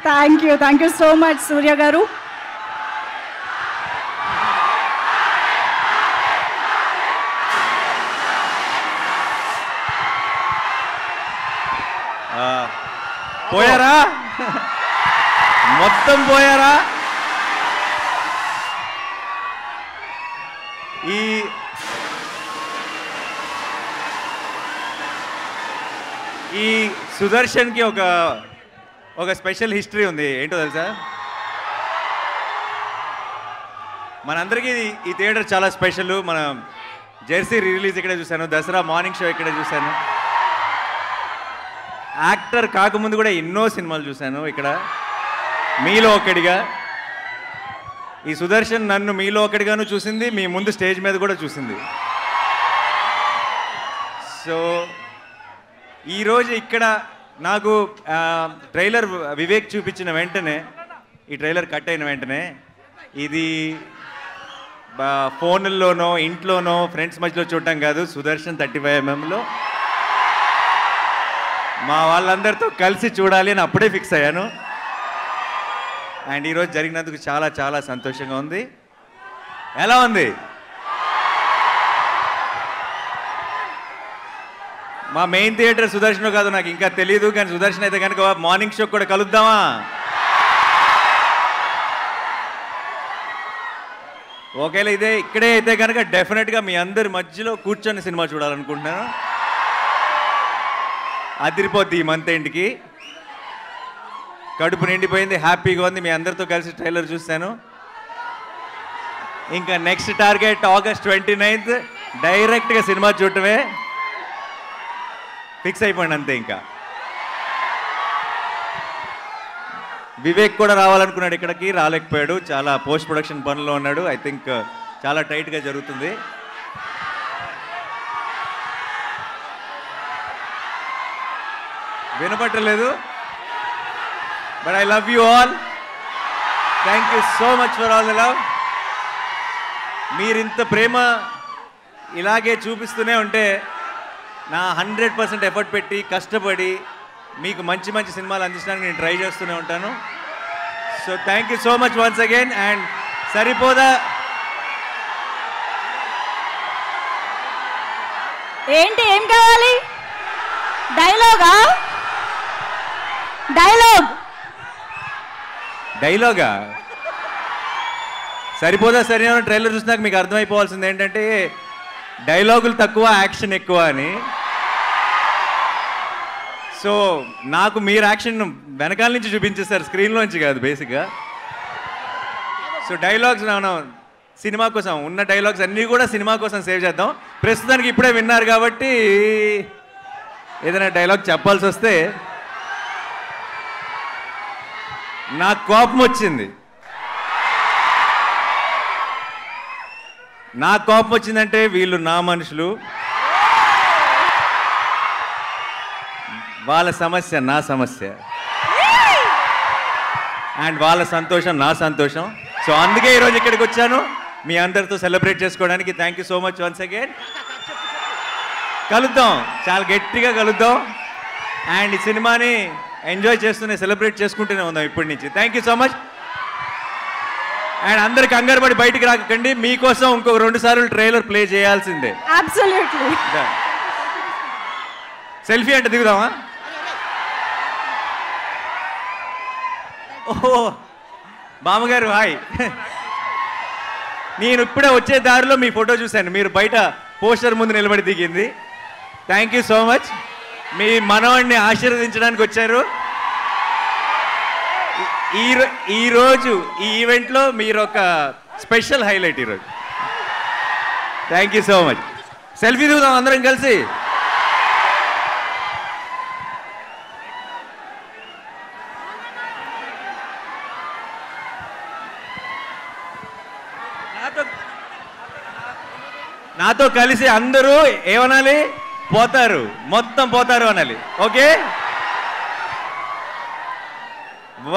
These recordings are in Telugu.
థ్యాంక్ యూ సో మచ్ సూర్య గారు. పోయారా? మొత్తం పోయారా? ఈ సుదర్శన్కి ఒక స్పెషల్ హిస్టరీ ఉంది. ఏంటో తెలుసా? మనందరికీ ఈ థియేటర్ చాలా స్పెషల్. మన జెర్సీ రిలీజ్ ఇక్కడే చూశాను, దసరా మార్నింగ్ షో ఇక్కడే చూశాను, యాక్టర్ కాకముందు కూడా ఎన్నో సినిమాలు చూశాను ఇక్కడ. మీలో ఒకడిగా ఈ సుదర్శన్ నన్ను మీలో ఒకటిగాను చూసింది, మీ ముందు స్టేజ్ మీద కూడా చూసింది. సో ఈరోజు ఇక్కడ నాకు ట్రైలర్ వివేక్ చూపించిన వెంటనే, ఈ ట్రైలర్ కట్ అయిన వెంటనే, ఇది ఫోన్లోనో ఇంట్లోనో ఫ్రెండ్స్ మధ్యలో చూడటం కాదు, సుదర్శన్ 35mm మా వాళ్ళందరితో కలిసి చూడాలి అని అప్పుడే ఫిక్స్ అయ్యాను. అండ్ ఈరోజు జరిగినందుకు చాలా చాలా సంతోషంగా ఉంది. ఎలా ఉంది? మా మెయిన్ థియేటర్ సుదర్శన్ కాదు నాకు ఇంకా తెలియదు, కానీ సుదర్శన్ అయితే కనుక మార్నింగ్ షో కూడా కలుద్దామా? ఒకవేళ ఇక్కడే అయితే కనుక డెఫినెట్గా మీ అందరి మధ్యలో కూర్చొని సినిమా చూడాలనుకుంటున్నాను. అదిరిపోద్ది ఈ మంత్ ఎండ్కి. కడుపు నిండిపోయింది, హ్యాపీగా ఉంది. మీ అందరితో కలిసి ట్రైలర్ చూస్తాను. ఇంకా నెక్స్ట్ టార్గెట్ August 29th డైరెక్ట్గా సినిమా చూడటమే. ఫిక్స్ అయిపోయింది అంతే. ఇంకా వివేక్ కూడా రావాలనుకున్నాడు, ఇక్కడికి రాలేకపోయాడు, చాలా పోస్ట్ ప్రొడక్షన్ పనుల్లో ఉన్నాడు. ఐ థింక్ చాలా టైట్గా జరుగుతుంది. వినపట్టలేదు, but I love you all. Thank you so much for all the love. మీరింత ప్రేమ ఇలాగే చూపిస్తూనే ఉంటే నా 100% ఎఫర్ట్ పెట్టి కష్టపడి మీకు మంచి మంచి సినిమాలు అందించడానికి నేను ట్రై చేస్తూనే ఉంటాను. So thank you so much once again. And సరిపోదా? ఏంటి, ఏం కావాలి? డైలాగా? డైలాగా సరిపోదా? సరైన ట్రైలర్ చూసినాక మీకు అర్థమైపోవాల్సింది ఏంటంటే డైలాగులు తక్కువ, యాక్షన్ ఎక్కువ అని. సో నాకు మీరు యాక్షన్ వెనకాల నుంచి చూపించేస్తారు, స్క్రీన్లోంచి కాదు బేసిక్గా. సో డైలాగ్స్ మనం సినిమా కోసం ఉన్న డైలాగ్స్ అన్నీ కూడా సినిమా కోసం సేవ్ చేద్దాం. ప్రస్తుతానికి ఇప్పుడే విన్నారు కాబట్టి ఏదైనా డైలాగ్ చెప్పాల్సి వస్తే నాకు కోపం వచ్చింది. నాకు కోపం వచ్చిందంటే వీళ్ళు నా మనుషులు, వాళ్ళ సమస్య నా సమస్య, అండ్ వాళ్ళ సంతోషం నా సంతోషం. సో అందుకే ఈరోజు ఇక్కడికి వచ్చాను మీ అందరితో సెలబ్రేట్ చేసుకోవడానికి. Thank you so much once again. కలుద్దాం, చాలా గట్టిగా కలుద్దాం. అండ్ ఈ సినిమాని ఎంజాయ్ చేస్తూనే సెలబ్రేట్ చేసుకుంటూనే ఉందాం ఇప్పటి నుంచి. Thank you so much. And అందరు కంగారు పడి బయటికి రాకండి, మీకోసం ఇంకొక 2 సార్లు ట్రైలర్ ప్లే చేయాల్సిందే. అబ్సల్యూట్లీ. సెల్ఫీ అంటే దిగుదామా? ఓహో బామ్మగారు హాయ్. నేను ఇప్పుడే వచ్చే దారిలో మీ ఫోటో చూశాను, మీరు బయట పోస్టర్ ముందు నిలబడి దిగింది. Thank you so much. మీ మనవాడిని ఆశీర్వదించడానికి వచ్చారు. ఈరోజు ఈ ఈవెంట్లో మీరు ఒక స్పెషల్ హైలైట్ ఈరోజు. Thank you so much. Selfie దిగుదాం అందరం కలిసి. నాతో కలిసి అందరూ ఏమనాలి? పోతారు, మొత్తం పోతారు అనాలి. Okay,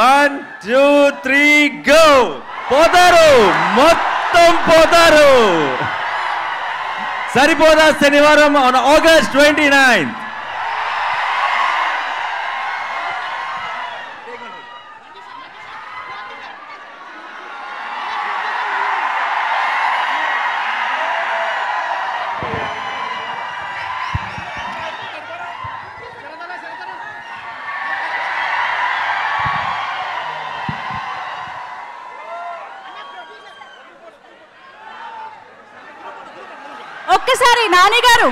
1 2 3 go. పోతారు, మొత్తం పోతారు. సరిపోదా శనివారం on August 29th. ఒక్కసారి నాని గారు